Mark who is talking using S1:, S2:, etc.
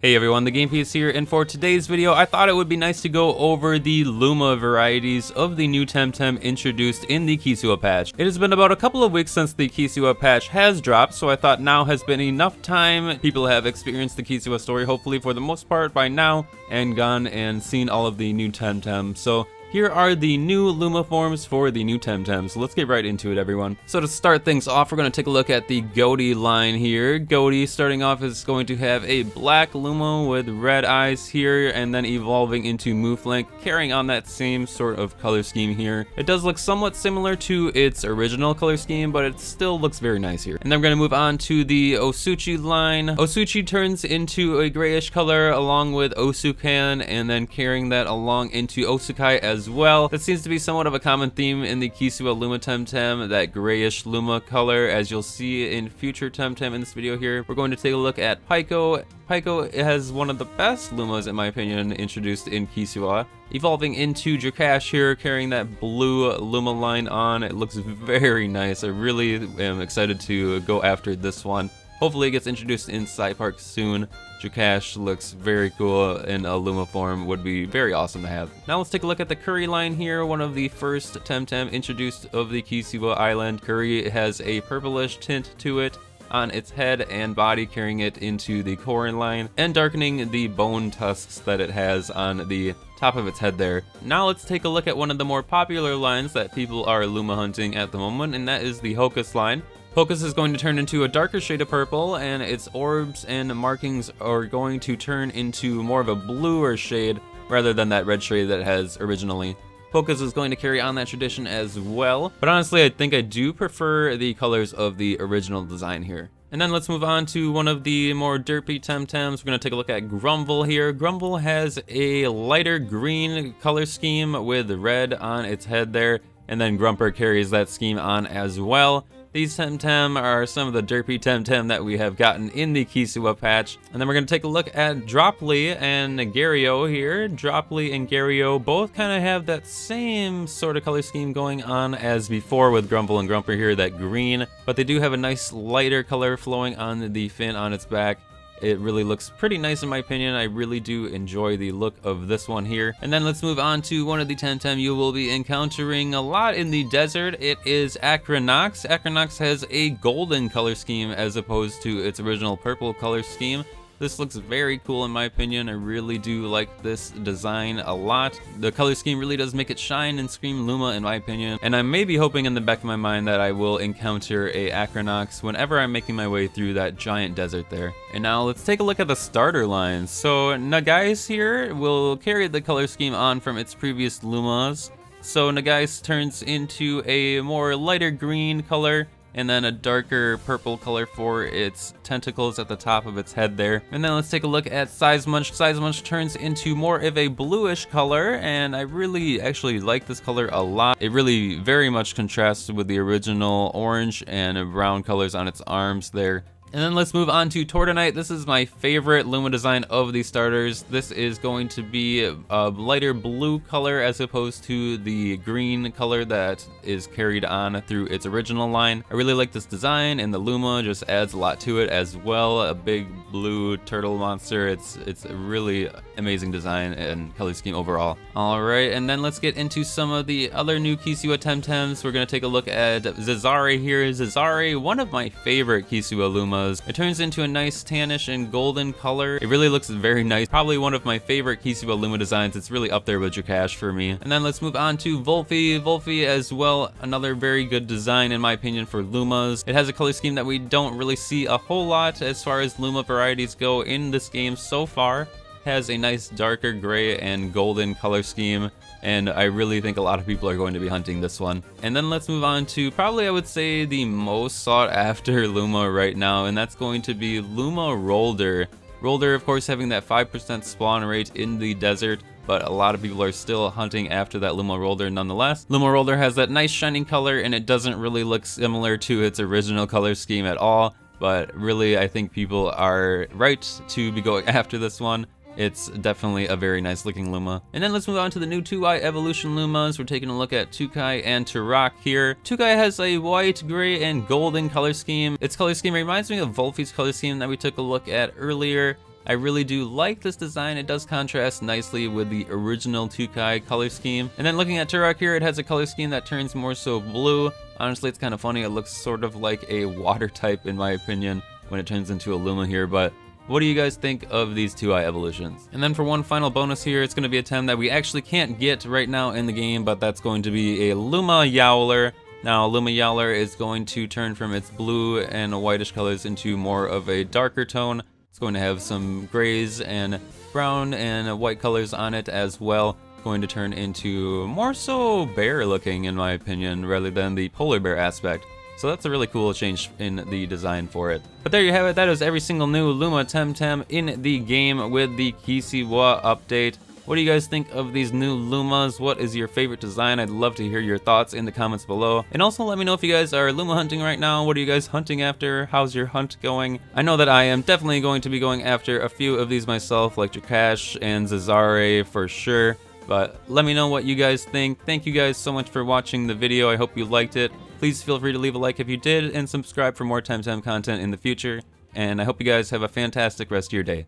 S1: Hey everyone, the Game Piece here, and for today's video, I thought it would be nice to go over the Luma varieties of the new Temtem introduced in the Kisiwa patch. It has been about a couple of weeks since the Kisiwa patch has dropped, so I thought now has been enough time. People have experienced the Kisiwa story, hopefully for the most part by now, and gone and seen all of the new Temtem. So here are the new Luma forms for the new Temtem, so let's get right into it, everyone. So to start things off, we're going to take a look at the Goatee line here. Goatee, starting off, is going to have a black Luma with red eyes here, and then evolving into Mooflink, carrying on that same sort of color scheme here. It does look somewhat similar to its original color scheme, but it still looks very nice here. And then we're going to move on to the Osuchi line. Osuchi turns into a grayish color along with Osukan, and then carrying that along into Osukai as well. That seems to be somewhat of a common theme in the Kisiwa Luma Temtem, that grayish Luma color, as you'll see in future Temtem in this video here. We're going to take a look at Pyko. Pyko has one of the best Lumas, in my opinion, introduced in Kisiwa. Evolving into Jakash here, carrying that blue Luma line on. It looks very nice. I really am excited to go after this one. Hopefully it gets introduced in Sci Park soon. Jakash looks very cool in a Luma form, would be very awesome to have. Now let's take a look at the Curry line here, one of the first Temtem introduced of the Kisiwa Island. Curry has a purplish tint to it on its head and body, carrying it into the Korin line and darkening the bone tusks that it has on the top of its head there. Now let's take a look at one of the more popular lines that people are Luma hunting at the moment, and that is the Hocus line. Hocus is going to turn into a darker shade of purple, and its orbs and markings are going to turn into more of a bluer shade rather than that red shade that it has originally. Hocus is going to carry on that tradition as well, but honestly I think I do prefer the colors of the original design here. And then let's move on to one of the more derpy Temtems. We're going to take a look at Grumble here. Grumble has a lighter green color scheme with red on its head there, and then Grumper carries that scheme on as well. These Temtem are some of the derpy Temtem that we have gotten in the Kisiwa patch. And then we're going to take a look at Dropley and Gario here. Dropley and Gario both kind of have that same sort of color scheme going on as before with Grumble and Grumper here, that green. But they do have a nice lighter color flowing on the fin on its back. It really looks pretty nice in my opinion. I really do enjoy the look of this one here. And then let's move on to one of the Temtem you will be encountering a lot in the desert. It is Acro Nox. Acro Nox has a golden color scheme as opposed to its original purple color scheme. This looks very cool in my opinion. I really do like this design a lot. The color scheme really does make it shine and scream Luma in my opinion. And I may be hoping in the back of my mind that I will encounter a Acro Nox whenever I'm making my way through that giant desert there. And now let's take a look at the starter lines. So Nagais here will carry the color scheme on from its previous Lumas. So Nagais turns into a more lighter green color, and then a darker purple color for its tentacles at the top of its head there. And then let's take a look at Sizemunch. Sizemunch turns into more of a bluish color, and I really actually like this color a lot. It really very much contrasts with the original orange and brown colors on its arms there. And then let's move on to Tortonite. This is my favorite Luma design of the starters. This is going to be a lighter blue color as opposed to the green color that is carried on through its original line. I really like this design, and the Luma just adds a lot to it as well. A big blue turtle monster. It's a really amazing design and color scheme overall. Alright, and then let's get into some of the other new Kisiwa Temtems. We're going to take a look at Zazari here. Zazari, one of my favorite Kisiwa Lumas. It turns into a nice tannish and golden color. It really looks very nice. Probably one of my favorite Kisiwa Luma designs. It's really up there with Jakash for me. And then let's move on to Wolfie. Wolfie as well, another very good design in my opinion for Lumas. It has a color scheme that we don't really see a whole lot as far as Luma varieties go in this game so far. Has a nice darker gray and golden color scheme, and I really think a lot of people are going to be hunting this one. And then let's move on to probably I would say the most sought after Luma right now, and that's going to be Luma Rolder. Rolder, of course, having that 5% spawn rate in the desert, but a lot of people are still hunting after that Luma Rolder nonetheless. Luma Rolder has that nice shining color, and it doesn't really look similar to its original color scheme at all, but really I think people are right to be going after this one. It's definitely a very nice looking Luma. And then let's move on to the new 2i evolution Lumas. We're taking a look at Tukai and Turok here. Tukai has a white, gray, and golden color scheme. Its color scheme reminds me of Wolfie's color scheme that we took a look at earlier. I really do like this design. It does contrast nicely with the original Tukai color scheme. And then looking at Turok here, it has a color scheme that turns more so blue. Honestly, it's kind of funny. It looks sort of like a water type in my opinion when it turns into a Luma here, but what do you guys think of these 2-eye evolutions? And then for one final bonus here, it's going to be a Tem that we actually can't get right now in the game, but that's going to be a Luma Yowler. Now, Luma Yowler is going to turn from its blue and whitish colors into more of a darker tone. It's going to have some grays and brown and white colors on it as well. It's going to turn into more so bear looking in my opinion, rather than the polar bear aspect. So that's a really cool change in the design for it. But there you have it, that is every single new Luma Temtem in the game with the Kisiwa update. What do you guys think of these new Lumas? What is your favorite design? I'd love to hear your thoughts in the comments below. And also let me know if you guys are Luma hunting right now. What are you guys hunting after? How's your hunt going? I know that I am definitely going to be going after a few of these myself, like Drakash and Zazare for sure. But let me know what you guys think. Thank you guys so much for watching the video. I hope you liked it. Please feel free to leave a like if you did, and subscribe for more Temtem content in the future. And I hope you guys have a fantastic rest of your day.